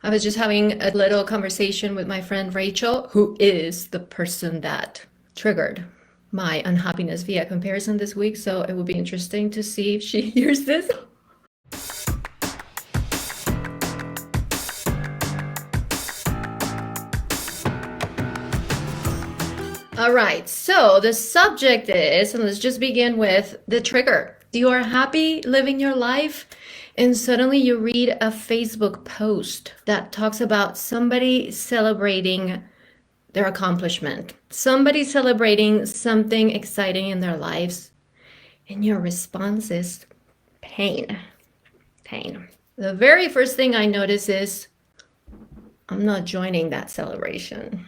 I was just having a little conversation with my friend Rachel, who is the person that triggered my unhappiness via comparison this week. So it would be interesting to see if she hears this. All right, so the subject is, and let's just begin with the trigger. You are happy living your life, and suddenly you read a Facebook post that talks about somebody celebrating their accomplishment, somebody celebrating something exciting in their lives, and your response is pain. Pain. The very first thing I notice is I'm not joining that celebration.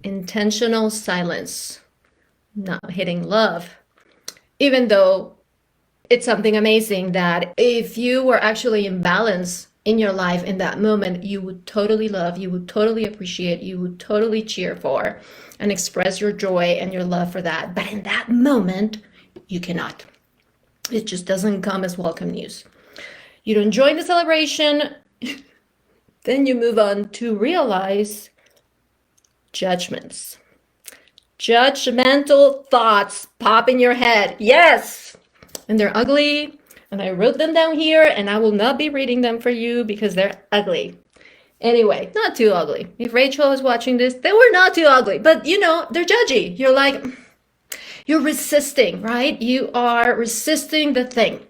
Intentional silence, not hitting love, even though it's something amazing that if you were actually in balance in your life in that moment, you would totally love, you would totally appreciate, you would totally cheer for and express your joy and your love for that. But in that moment, you cannot. It just doesn't come as welcome news. You don't join the celebration, then you move on to realize judgments. Judgmental thoughts pop in your head. Yes! And they're ugly. And I wrote them down here, and I will not be reading them for you because they're ugly. Anyway, not too ugly. If Rachel was watching this, they were not too ugly. But you know, they're judgy. You're like, you're resisting, right? You are resisting the thing.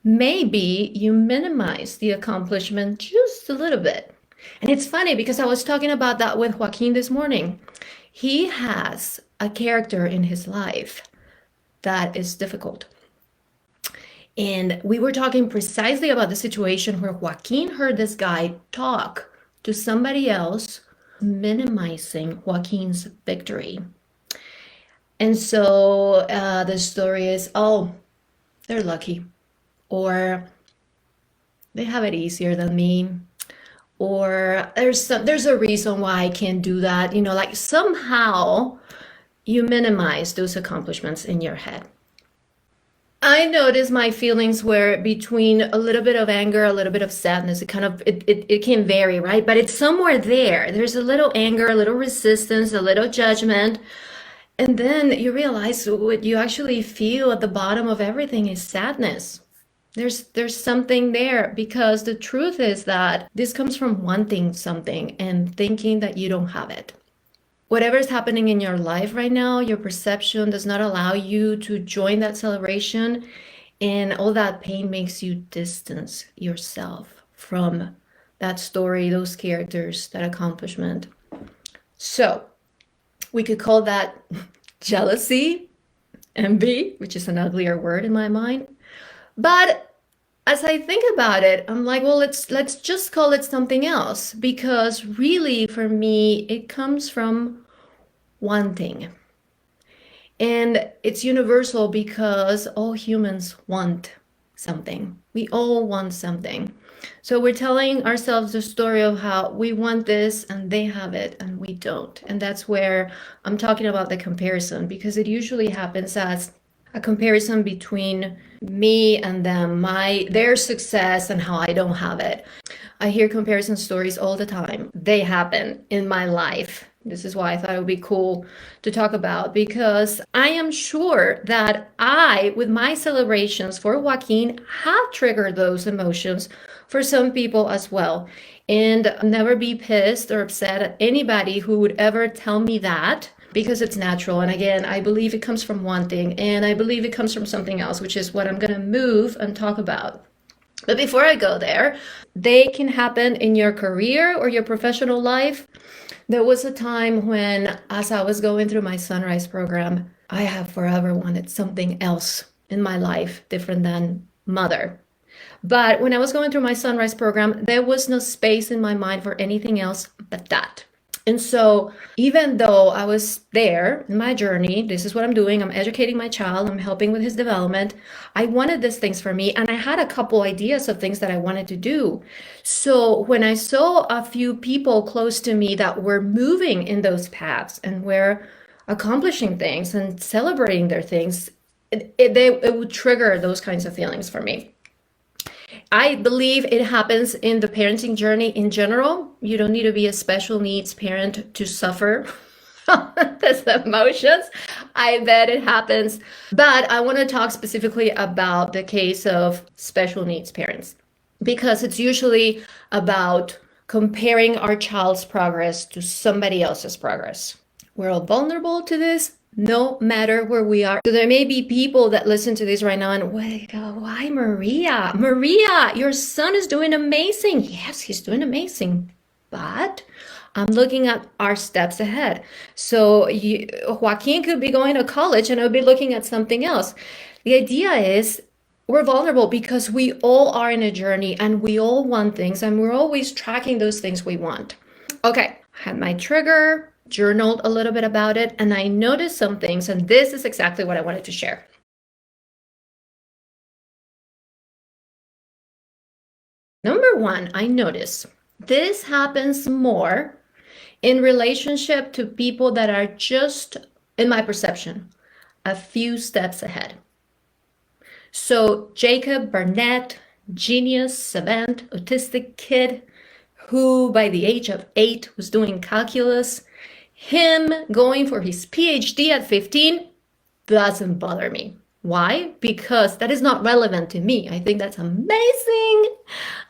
Maybe you minimize the accomplishment just a little bit. And it's funny because I was talking about that with Joaquin this morning. He has a character in his life that is difficult. And we were talking precisely about the situation where Joaquin heard this guy talk to somebody else, minimizing Joaquin's victory. And so the story is, oh, they're lucky. Or they have it easier than me. Or there's a reason why I can't do that. You know, like somehow you minimize those accomplishments in your head. I noticed my feelings were between a little bit of anger, a little bit of sadness. It can vary, right? But it's somewhere there. There's a little anger, a little resistance, a little judgment. And then you realize what you actually feel at the bottom of everything is sadness. There's something there, because the truth is that this comes from wanting something and thinking that you don't have it. Whatever is happening in your life right now, your perception does not allow you to join that celebration, and all that pain makes you distance yourself from that story, those characters, that accomplishment. So we could call that jealousy, envy, which is an uglier word in my mind. But as I think about it, I'm like, well, let's just call it something else, because really for me, it comes from wanting. And it's universal because all humans want something. We all want something. So we're telling ourselves the story of how we want this and they have it and we don't. And that's where I'm talking about the comparison, because it usually happens as a comparison between me and them, their success and how I don't have it. I hear comparison stories all the time. They happen in my life. This is why I thought it would be cool to talk about, because I am sure that I, with my celebrations for Joaquin, have triggered those emotions for some people as well. And never be pissed or upset at anybody who would ever tell me that, because it's natural. And again, I believe it comes from wanting, and I believe it comes from something else, which is what I'm going to move and talk about. But before I go there, they can happen in your career or your professional life. There was a time when, as I was going through my Sunrise program, I have forever wanted something else in my life different than mother. But when I was going through my Sunrise program, there was no space in my mind for anything else but that. And so even though I was there in my journey, this is what I'm doing, I'm educating my child, I'm helping with his development, I wanted these things for me, and I had a couple ideas of things that I wanted to do. So when I saw a few people close to me that were moving in those paths and were accomplishing things and celebrating their things, it would trigger those kinds of feelings for me. I believe it happens in the parenting journey in general. You don't need to be a special needs parent to suffer these emotions. I bet it happens. But I want to talk specifically about the case of special needs parents because it's usually about comparing our child's progress to somebody else's progress. We're all vulnerable to this no matter where we are. So there may be people that listen to this right now and go, why Maria? Maria, your son is doing amazing. Yes, he's doing amazing. But I'm looking at our steps ahead. So Joaquin could be going to college and I'll be looking at something else. The idea is we're vulnerable because we all are in a journey and we all want things and we're always tracking those things we want. Okay, I had my trigger, journaled a little bit about it, and I noticed some things, and this is exactly what I wanted to share. Number one, I notice this happens more in relationship to people that are just, in my perception, a few steps ahead. So Jacob Burnett, genius, savant, autistic kid, who by the age of 8 was doing calculus, him going for his PhD at 15 doesn't bother me. Why? Because that is not relevant to me. I think that's amazing.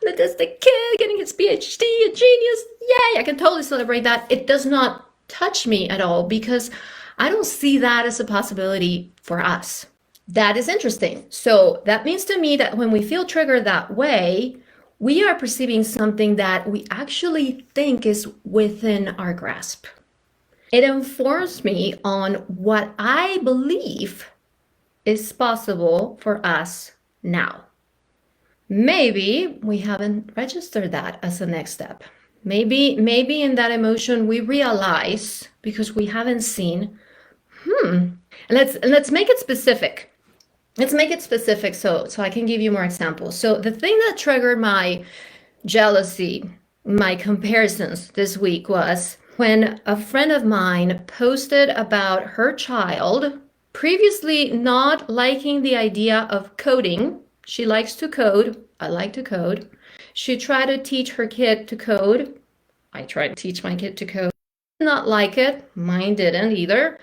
An autistic kid getting his PhD, a genius. Yay, I can totally celebrate that. It does not touch me at all because I don't see that as a possibility for us. That is interesting. So that means to me that when we feel triggered that way, we are perceiving something that we actually think is within our grasp. It informs me on what I believe is possible for us now. Maybe we haven't registered that as a next step. Maybe in that emotion we realize because we haven't seen, and let's make it specific. Let's make it specific so I can give you more examples. So the thing that triggered my jealousy, my comparisons this week was when a friend of mine posted about her child previously not liking the idea of coding. She likes to code. I like to code. She tried to teach her kid to code. I tried to teach my kid to code. Did not like it. Mine didn't either.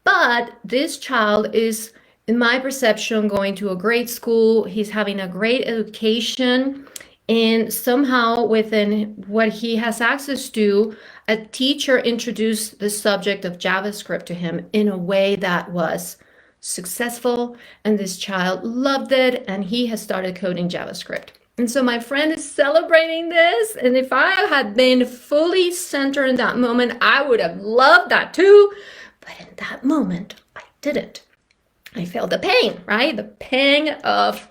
But this child is, in my perception, going to a great school. He's having a great education. And somehow within what he has access to, a teacher introduced the subject of JavaScript to him in a way that was successful. And this child loved it. And he has started coding JavaScript. And so my friend is celebrating this. And if I had been fully centered in that moment, I would have loved that too. But in that moment, I didn't. I felt the pain, right? The pang of,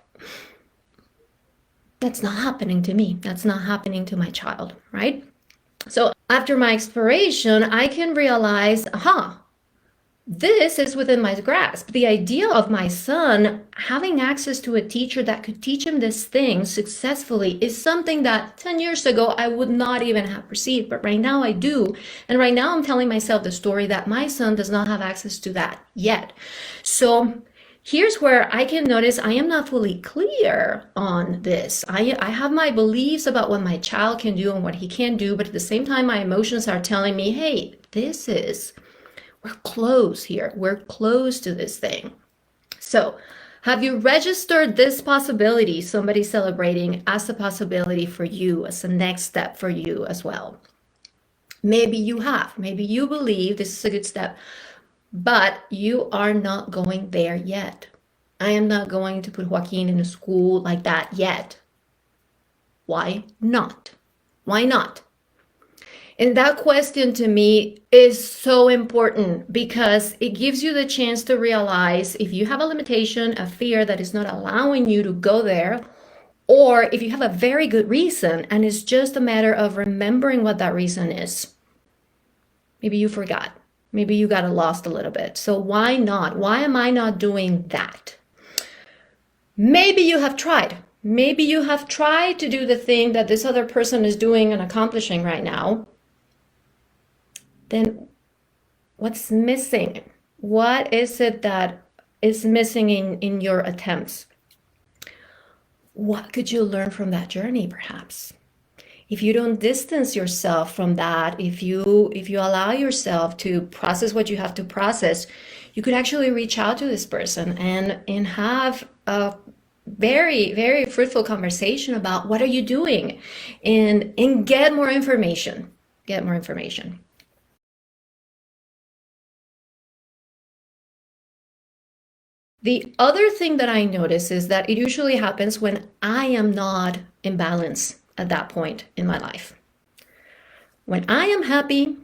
that's not happening to me. That's not happening to my child, right? So after my exploration, I can realize, this is within my grasp. The idea of my son having access to a teacher that could teach him this thing successfully is something that 10 years ago I would not even have perceived, but right now I do. And right now I'm telling myself the story that my son does not have access to that yet. So here's where I can notice I am not fully clear on this. I have my beliefs about what my child can do and what he can do, but at the same time, my emotions are telling me, hey, we're close here. We're close to this thing. So have you registered this possibility, somebody celebrating, as a possibility for you, as a next step for you as well? Maybe you have. Maybe you believe this is a good step. But you are not going there yet. I am not going to put Joaquin in a school like that yet. Why not? Why not? And that question to me is so important because it gives you the chance to realize if you have a limitation, a fear that is not allowing you to go there, or if you have a very good reason and it's just a matter of remembering what that reason is. Maybe you forgot. Maybe you got lost a little bit. So why not? Why am I not doing that? Maybe you have tried. Maybe you have tried to do the thing that this other person is doing and accomplishing right now. Then what's missing? What is it that is missing in your attempts? what could you learn from that journey, perhaps? If you don't distance yourself from that, if you allow yourself to process what you have to process, you could actually reach out to this person and have a very, very fruitful conversation about what are you doing, and get more information. Get more information. The other thing that I notice is that it usually happens when I am not in balance at that point in my life. When I am happy,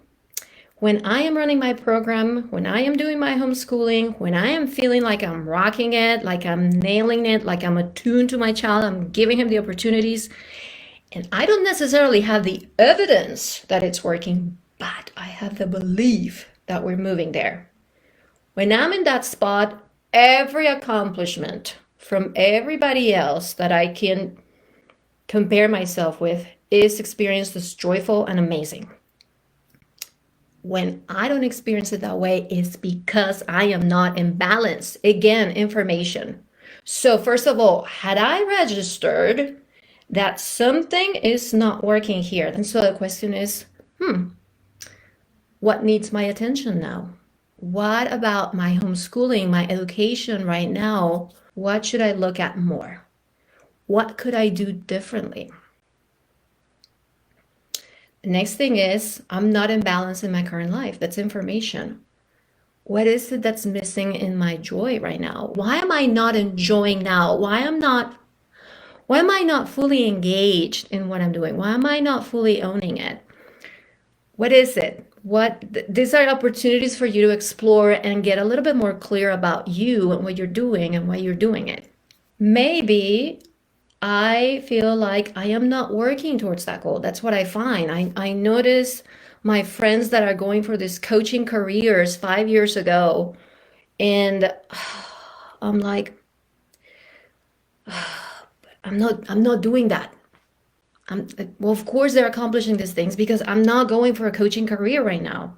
when I am running my program, when I am doing my homeschooling, when I am feeling like I'm rocking it, like I'm nailing it, like I'm attuned to my child, I'm giving him the opportunities, and I don't necessarily have the evidence that it's working, but I have the belief that we're moving there. When I'm in that spot, every accomplishment from everybody else that I can compare myself with is experienced as joyful and amazing. When I don't experience it that way, it's because I am not in balance. Again, information. So first of all, had I registered that something is not working here, and so the question is, what needs my attention now? What about my homeschooling, my education right now? What should I look at more? What could I do differently? The next thing is, I'm not in balance in my current life. That's information. What is it that's missing in my joy right now? Why am I not enjoying now? Why am I not fully engaged in what I'm doing? Why am I not fully owning it? What is it? These are opportunities for you to explore and get a little bit more clear about you and what you're doing and why you're doing it. Maybe I feel like I am not working towards that goal. That's what I find. I notice my friends that are going for these coaching careers 5 years ago, and I'm like, I'm not doing that. Well, of course they're accomplishing these things because I'm not going for a coaching career right now.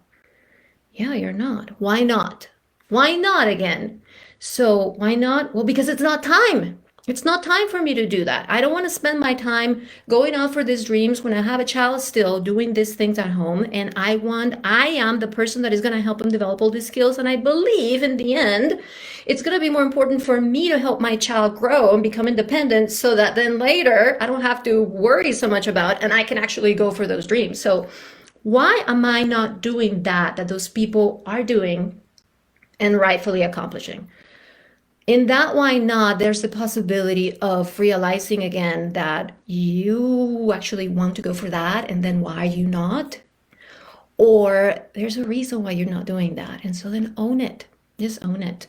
Yeah, you're not. Why not? Why not again? So why not? Well, because it's not time. It's not time for me to do that. I don't want to spend my time going out for these dreams when I have a child still doing these things at home. And I am the person that is going to help him develop all these skills. And I believe in the end, it's going to be more important for me to help my child grow and become independent so that then later I don't have to worry so much about and I can actually go for those dreams. So why am I not doing that those people are doing and rightfully accomplishing? In that why not, there's the possibility of realizing again that you actually want to go for that, and then why are you not? Or there's a reason why you're not doing that. And so then own it. Just own it.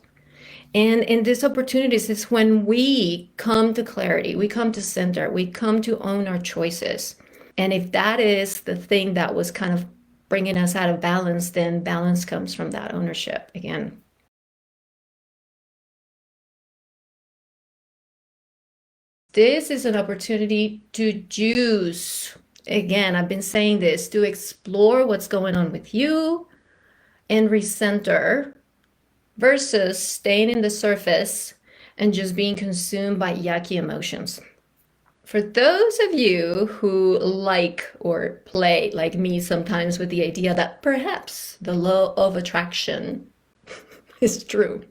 And in these opportunities is when we come to clarity, we come to center, we come to own our choices. And if that is the thing that was kind of bringing us out of balance, then balance comes from that ownership again. This is an opportunity to juice. Again, I've been saying this, to explore what's going on with you and recenter versus staying in the surface and just being consumed by yucky emotions. For those of you who like or play like me sometimes with the idea that perhaps the law of attraction is true,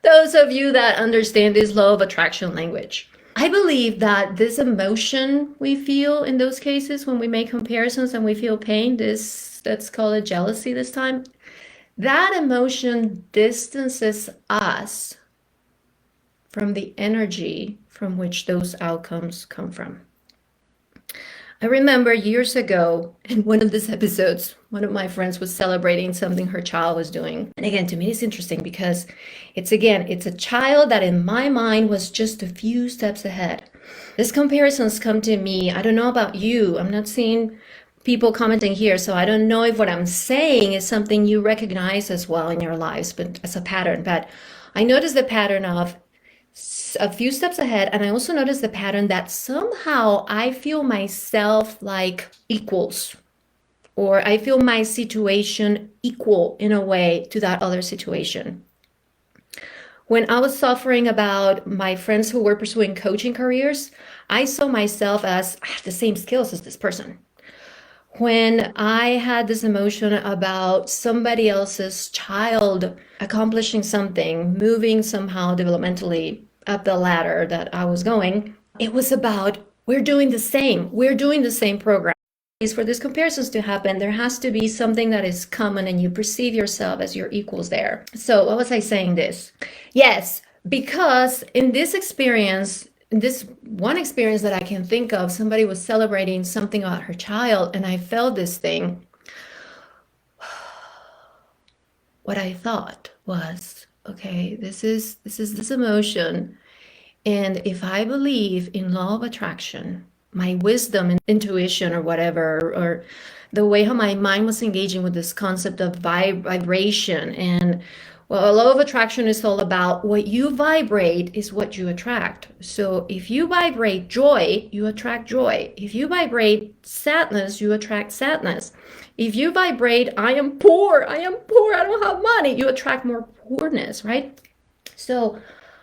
those of you that understand this law of attraction language, I believe that this emotion we feel in those cases when we make comparisons and we feel pain, let's call it jealousy this time, that emotion distances us from the energy from which those outcomes come from. I remember years ago in one of these episodes, one of my friends was celebrating something her child was doing. And again, to me, it's interesting because it's a child that in my mind was just a few steps ahead. These comparisons come to me. I don't know about you. I'm not seeing people commenting here, so I don't know if what I'm saying is something you recognize as well in your lives, but as a pattern. But I noticed the pattern of a few steps ahead, and I also noticed the pattern that somehow I feel myself like equals, or I feel my situation equal in a way to that other situation. When I was suffering about my friends who were pursuing coaching careers, I saw myself as I have the same skills as this person. When I had this emotion about somebody else's child accomplishing something, moving somehow developmentally up the ladder that I was going, it was about we're doing the same. We're doing the same program. For these comparisons to happen, there has to be something that is common and you perceive yourself as your equals there. So, what was I saying this? Yes, because in this experience, this one experience that I can think of, somebody was celebrating something about her child, and I felt this thing. What I thought was, okay, this is this emotion, and if I believe in law of attraction, my wisdom and intuition or whatever, or the way how my mind was engaging with this concept of vibration. And well, law of attraction is all about what you vibrate is what you attract. So if you vibrate joy, you attract joy. If you vibrate sadness, you attract sadness. If you vibrate, I am poor, I don't have money, you attract more poorness, right? So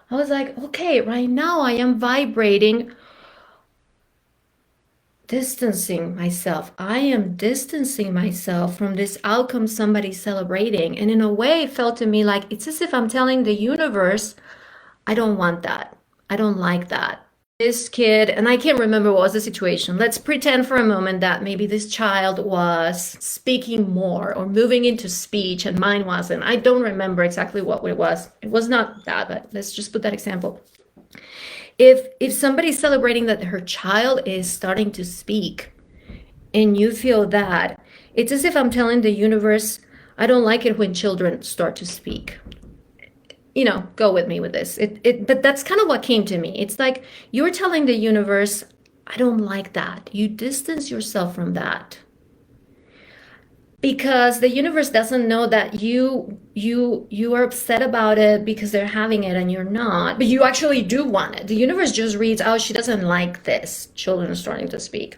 I was like, okay, right now I am vibrating distancing myself. I am distancing myself from this outcome somebody's celebrating. And in a way, it felt to me like it's as if I'm telling the universe, I don't want that. I don't like that. This kid, and I can't remember what was the situation. Let's pretend for a moment that maybe this child was speaking more or moving into speech and mine wasn't. I don't remember exactly what it was. It was not that, but let's just put that example. If somebody's celebrating that her child is starting to speak and you feel that, it's as if I'm telling the universe, I don't like it when children start to speak. You know, go with me with this. But that's kind of what came to me. It's like you're telling the universe, I don't like that. You distance yourself from that. Because the universe doesn't know that you are upset about it because they're having it and you're not, but you actually do want it. The universe just reads, oh, she doesn't like this, children are starting to speak.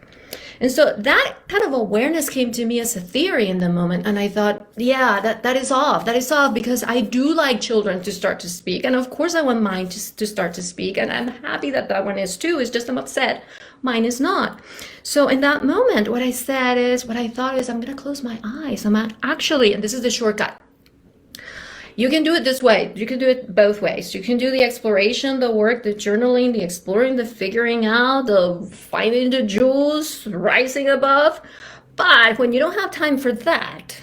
And so that kind of awareness came to me as a theory in the moment, and I thought, yeah, that is off. That is off, because I do like children to start to speak, and of course I want mine to start to speak, and I'm happy that that one is too. It's just I'm upset mine is not. So in that moment, what I said is, what I thought is, I'm gonna close my eyes. I'm actually, and this is the shortcut. You can do it this way. You can do it both ways. You can do the exploration, the work, the journaling, the exploring, the figuring out, the finding the jewels, rising above. But when you don't have time for that,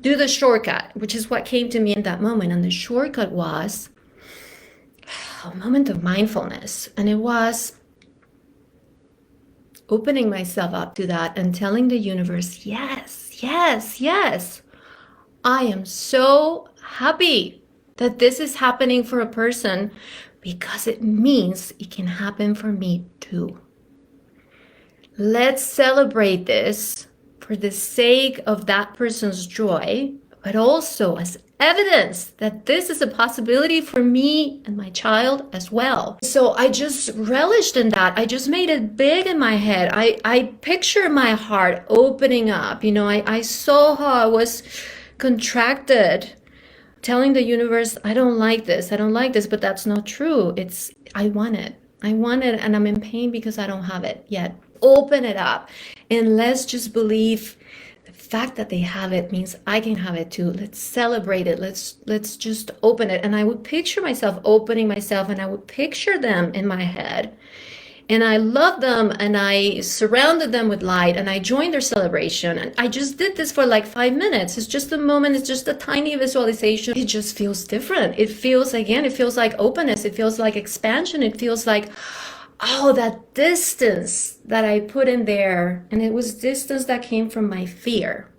do the shortcut, which is what came to me in that moment. And the shortcut was a moment of mindfulness. And it was opening myself up to that and telling the universe, yes, yes, yes. I am so happy that this is happening for a person, because it means it can happen for me too. Let's celebrate this for the sake of that person's joy, but also as evidence that this is a possibility for me and my child as well. So I just relished in that. I just made it big in my head. I picture my heart opening up. You know, I saw how I was contracted, telling the universe, I don't like this, but that's not true. It's, I want it, and I'm in pain because I don't have it yet. Open it up, and let's just believe the fact that they have it means I can have it too. Let's celebrate it. Let's just open it. And I would picture myself opening myself, and I would picture them in my head. And I loved them, and I surrounded them with light, and I joined their celebration. And I just did this for like 5 minutes. It's just a moment. It's just a tiny visualization. It just feels different. It feels, again, it feels like openness. It feels like expansion. It feels like, oh, that distance that I put in there. And it was distance that came from my fear.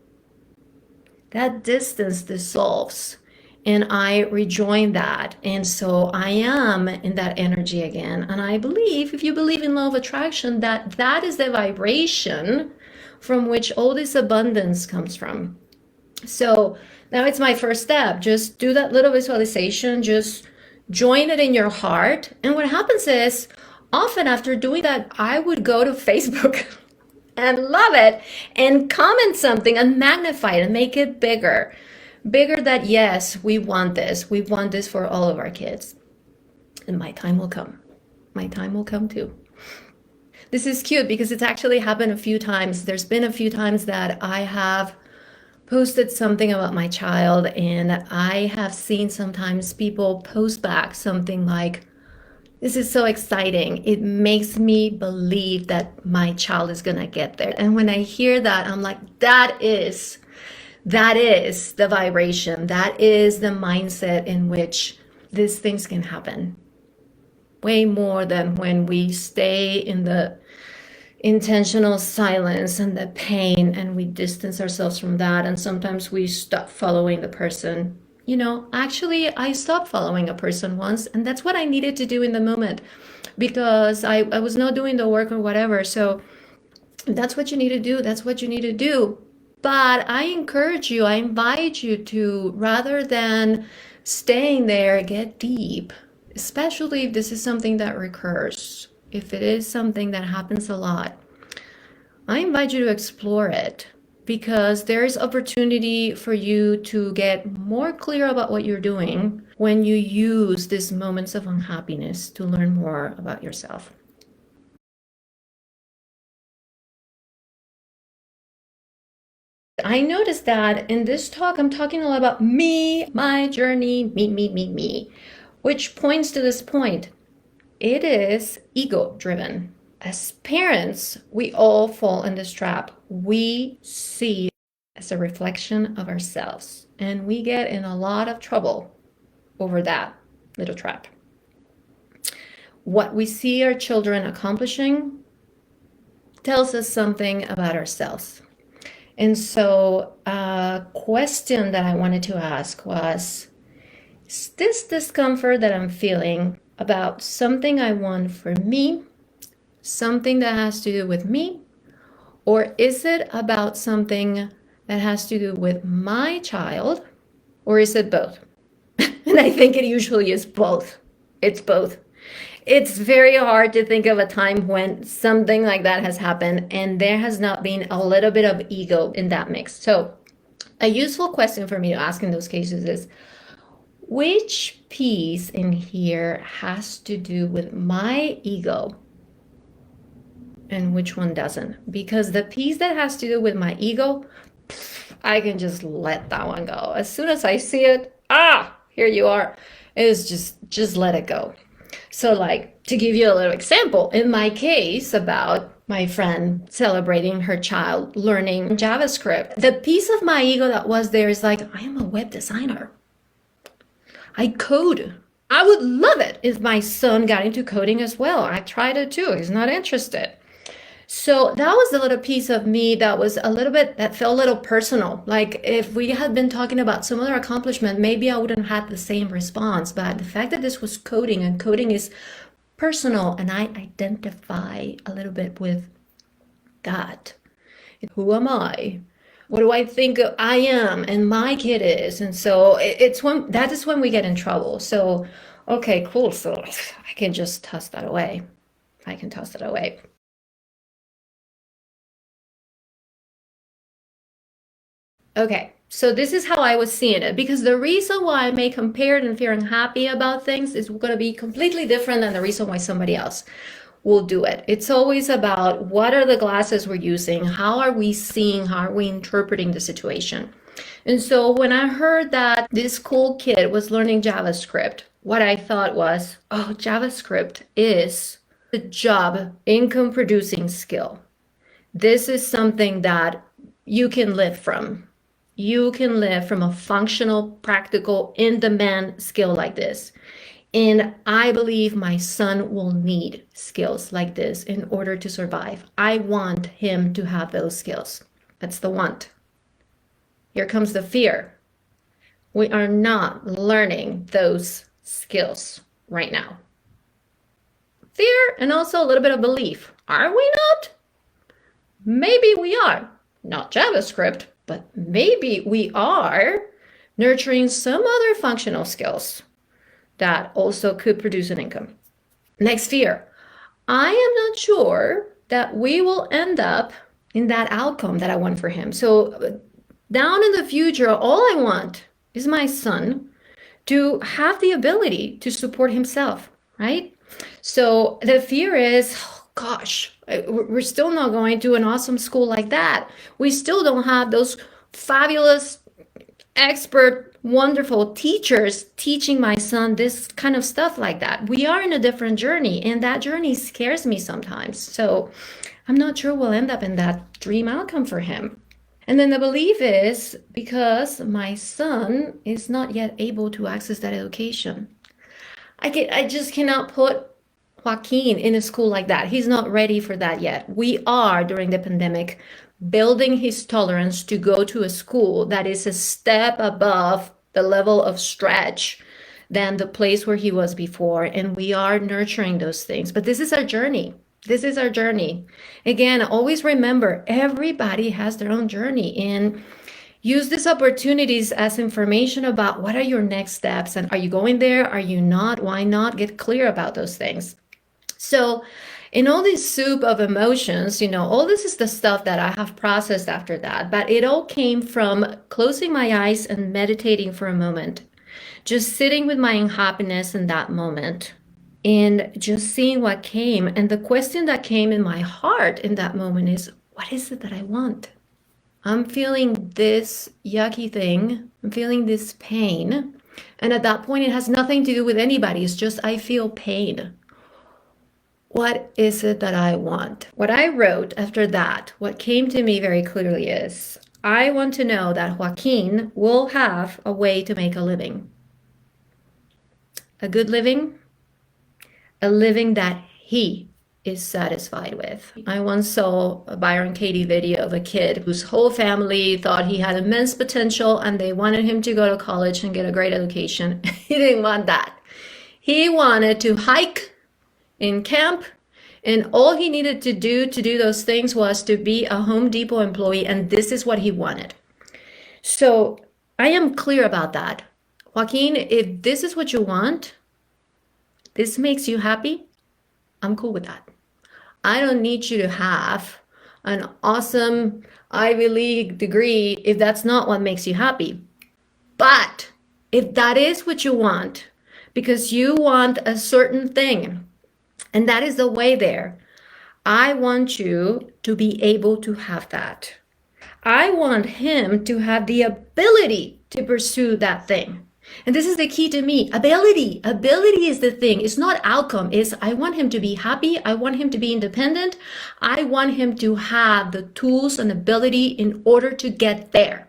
That distance dissolves. And I rejoin that. And so I am in that energy again. And I believe, if you believe in law of attraction, that that is the vibration from which all this abundance comes from. So now it's my first step. Just do that little visualization. Just join it in your heart. And what happens is, often after doing that, I would go to Facebook and love it and comment something and magnify it and make it bigger. Bigger, that yes, we want this for all of our kids. And my time will come. My time will come too. This is cute because it's actually happened a few times. There's been a few times that I have posted something about my child, and I have seen sometimes people post back something like, this is so exciting. It makes me believe that my child is gonna get there. And when I hear that, I'm like, that is the vibration. That is the mindset in which these things can happen. Way more than when we stay in the intentional silence and the pain and we distance ourselves from that, and sometimes we stop following the person. Actually, I stopped following a person once, and that's what I needed to do in the moment, because I was not doing the work or whatever. So that's what you need to do. That's what you need to do. But I encourage you, I invite you to, rather than staying there, get deep, especially if this is something that recurs. If it is something that happens a lot, I invite you to explore it, because there is opportunity for you to get more clear about what you're doing when you use these moments of unhappiness to learn more about yourself. I noticed that in this talk, I'm talking a lot about me, my journey, me, which points to this point. It is ego driven. As parents, we all fall in this trap. We see as a reflection of ourselves, and we get in a lot of trouble over that little trap. What we see our children accomplishing tells us something about ourselves. And so a question that I wanted to ask was, is this discomfort that I'm feeling about something I want for me, something that has to do with me, or is it about something that has to do with my child, or is it both? And I think it usually is both. It's both. It's very hard to think of a time when something like that has happened and there has not been a little bit of ego in that mix. So a useful question for me to ask in those cases is, which piece in here has to do with my ego and which one doesn't? Because the piece that has to do with my ego, I can just let that one go. As soon as I see it, here you are. It's just let it go. So, like, to give you a little example, in my case about my friend celebrating her child learning JavaScript, the piece of my ego that was there is like, I am a web designer. I code. I would love it if my son got into coding as well. I tried it too. He's not interested. So that was the little piece of me that was a little bit, that felt a little personal. Like if we had been talking about some other accomplishment, maybe I wouldn't have had the same response. But the fact that this was coding, and coding is personal, and I identify a little bit with that. Who am I? What do I think I am and my kid is? And so that is when we get in trouble. So, okay, cool. So I can just toss that away. I can toss it away. Okay, so this is how I was seeing it, because the reason why I may compare it and feel unhappy about things is going to be completely different than the reason why somebody else will do it. It's always about what are the glasses we're using, how are we seeing, how are we interpreting the situation. And so when I heard that this cool kid was learning JavaScript, what I thought was, oh, JavaScript is a job income producing skill. This is something that you can live from. You can live from a functional, practical, in-demand skill like this. And I believe my son will need skills like this in order to survive. I want him to have those skills. That's the want. Here comes the fear. We are not learning those skills right now. Fear and also a little bit of belief. Are we not? Maybe we are. Not JavaScript, but maybe we are nurturing some other functional skills that also could produce an income. Next fear. I am not sure that we will end up in that outcome that I want for him. So down in the future, all I want is my son to have the ability to support himself. right? So the fear is, oh, gosh, we're still not going to an awesome school like that. We still don't have those fabulous, expert, wonderful teachers teaching my son this kind of stuff like that. We are in a different journey, and that journey scares me sometimes. So I'm not sure we'll end up in that dream outcome for him. And then the belief is because my son is not yet able to access that education. I just cannot put Joaquin in a school like that. He's not ready for that yet. We are, during the pandemic, building his tolerance to go to a school that is a step above the level of stretch than the place where he was before. And we are nurturing those things. But this is our journey. This is our journey. Again, always remember, everybody has their own journey. And use these opportunities as information about what are your next steps, and are you going there? Are you not? Why not? Get clear about those things. So in all this soup of emotions, all this is the stuff that I have processed after that, but it all came from closing my eyes and meditating for a moment, just sitting with my unhappiness in that moment and just seeing what came. And the question that came in my heart in that moment is, what is it that I want? I'm feeling this yucky thing. I'm feeling this pain. And at that point, it has nothing to do with anybody. It's just I feel pain. What is it that I want? What I wrote after that, what came to me very clearly is, I want to know that Joaquin will have a way to make a living. A good living. A living that he is satisfied with. I once saw a Byron Katie video of a kid whose whole family thought he had immense potential and they wanted him to go to college and get a great education. He didn't want that. He wanted to hike in camp, and all he needed to do those things was to be a Home Depot employee, and this is what he wanted. So I am clear about that. Joaquin, if this is what you want, this makes you happy, I'm cool with that. I don't need you to have an awesome Ivy League degree if that's not what makes you happy. But if that is what you want, because you want a certain thing, and that is the way there, I want you to be able to have that. I want him to have the ability to pursue that thing. And this is the key to me. Ability. Ability is the thing. It's not outcome. It's I want him to be happy. I want him to be independent. I want him to have the tools and ability in order to get there.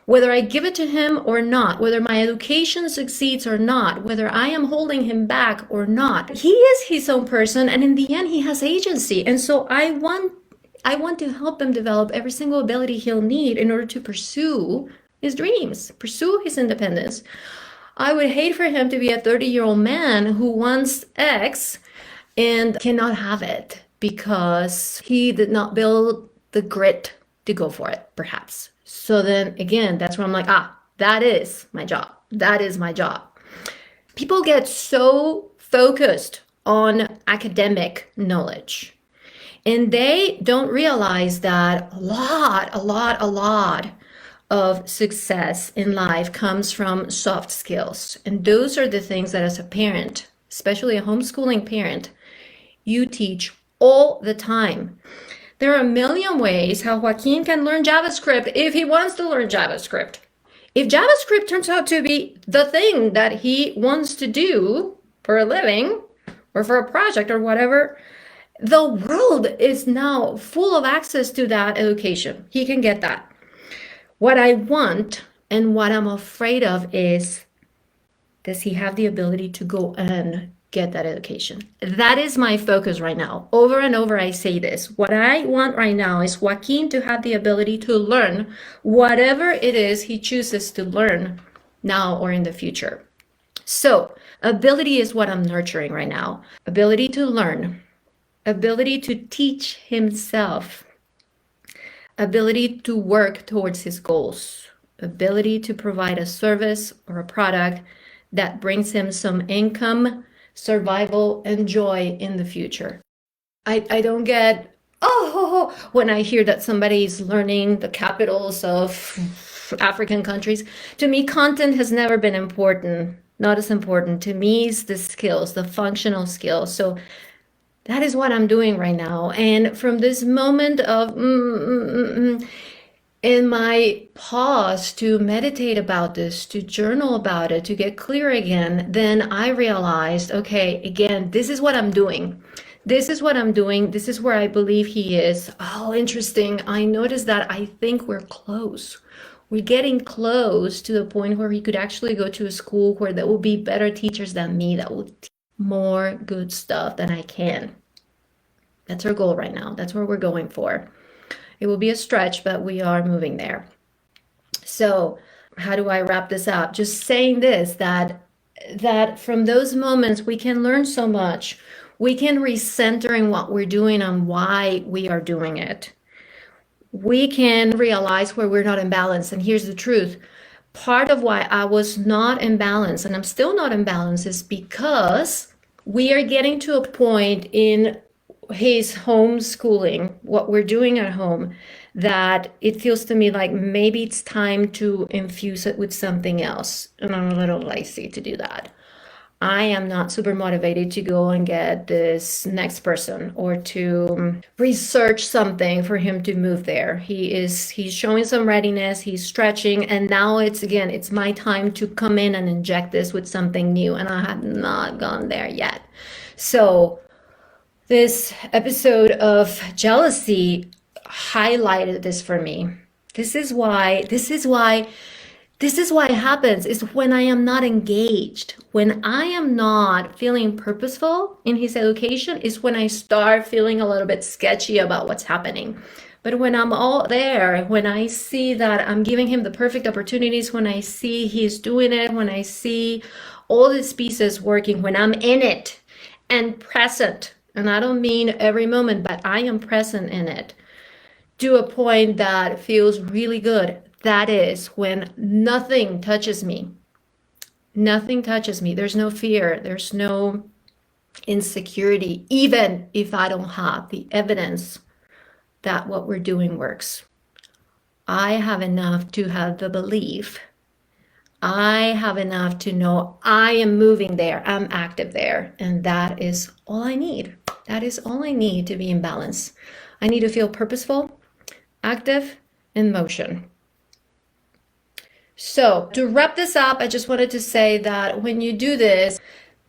Whether I give it to him or not, whether my education succeeds or not, whether I am holding him back or not, he is his own person, and in the end, he has agency. And so I want to help him develop every single ability he'll need in order to pursue his dreams, pursue his independence. I would hate for him to be a 30-year-old man who wants X and cannot have it because he did not build the grit to go for it, perhaps. So then again, that's where I'm like, that is my job. That is my job. People get so focused on academic knowledge, and they don't realize that a lot of success in life comes from soft skills. And those are the things that as a parent, especially a homeschooling parent, you teach all the time. There are a million ways how Joaquin can learn JavaScript if he wants to learn JavaScript. If JavaScript turns out to be the thing that he wants to do for a living or for a project or whatever, the world is now full of access to that education. He can get that. What I want and what I'm afraid of is, does he have the ability to go and get that education? That is my focus right now. Over and over, I say this. What I want right now is Joaquin to have the ability to learn whatever it is he chooses to learn now or in the future. So ability is what I'm nurturing right now. Ability to learn, ability to teach himself, ability to work towards his goals, ability to provide a service or a product that brings him some income, survival, and joy in the future. I don't get, when I hear that somebody is learning the capitals of African countries. To me, content has never been important. not as important. To me, it's the skills, the functional skills. So that is what I'm doing right now. And from this moment of in my pause to meditate about this, to journal about it, to get clear again, then I realized, okay, again, this is what I'm doing. This is what I'm doing. This is where I believe he is. Oh, interesting. I noticed that I think we're close. We're getting close to the point where he could actually go to a school where there will be better teachers than me that will teach more good stuff than I can. That's our goal right now. That's where we're going for. It will be a stretch, but we are moving there. So how do I wrap this up? Just saying this, that from those moments we can learn so much. We can recenter in what we're doing and why we are doing it. We can realize where we're not in balance. And here's the truth. Part of why I was not in balance, and I'm still not in balance, is because we are getting to a point in his homeschooling, what we're doing at home, that it feels to me like maybe it's time to infuse it with something else. And I'm a little lazy to do that. I am not super motivated to go and get this next person or to research something for him to move there. He's showing some readiness, he's stretching, and now it's my time to come in and inject this with something new, and I have not gone there yet. So this episode of jealousy highlighted this for me. This is why it happens, is when I am not engaged, when I am not feeling purposeful in his education, is when I start feeling a little bit sketchy about what's happening. But when I'm all there, when I see that I'm giving him the perfect opportunities, when I see he's doing it, when I see all these pieces working, when I'm in it and present, and I don't mean every moment, but I am present in it to a point that feels really good. That is when nothing touches me. Nothing touches me. There's no fear. There's no insecurity, even if I don't have the evidence that what we're doing works. I have enough to have the belief. I have enough to know I am moving there. I'm active there. And that is all I need. That is all I need to be in balance. I need to feel purposeful, active, in motion. So to wrap this up, I just wanted to say that when you do this,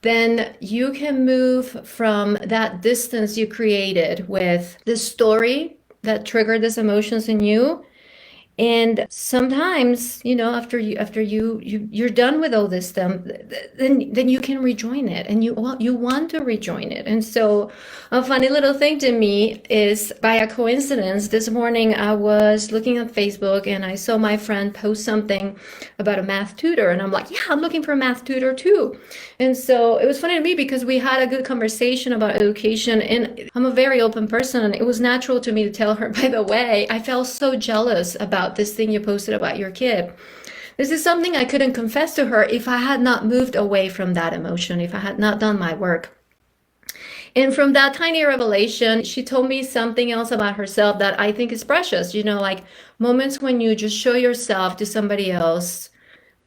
then you can move from that distance you created with this story that triggered these emotions in you. And sometimes, after you're done with all this stuff, then you can rejoin it, and you want to rejoin it. And so a funny little thing to me is, by a coincidence, this morning I was looking at Facebook and I saw my friend post something about a math tutor, and I'm like, yeah, I'm looking for a math tutor too. And so it was funny to me because we had a good conversation about education, and I'm a very open person, and it was natural to me to tell her, by the way, I felt so jealous about this thing you posted about your kid. This is something I couldn't confess to her if I had not moved away from that emotion, if I had not done my work. And from that tiny revelation, she told me something else about herself that I think is precious. Like moments when you just show yourself to somebody else,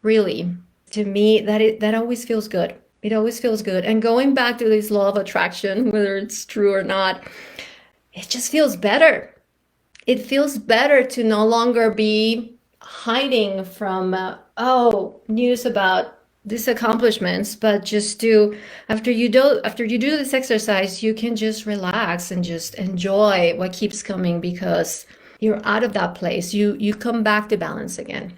really, to me, that always feels good. It always feels good. And going back to this law of attraction, whether it's true or not, it just feels better. It feels better to no longer be hiding from, news about these accomplishments, but just after you do this exercise, you can just relax and just enjoy what keeps coming, because you're out of that place. You come back to balance again.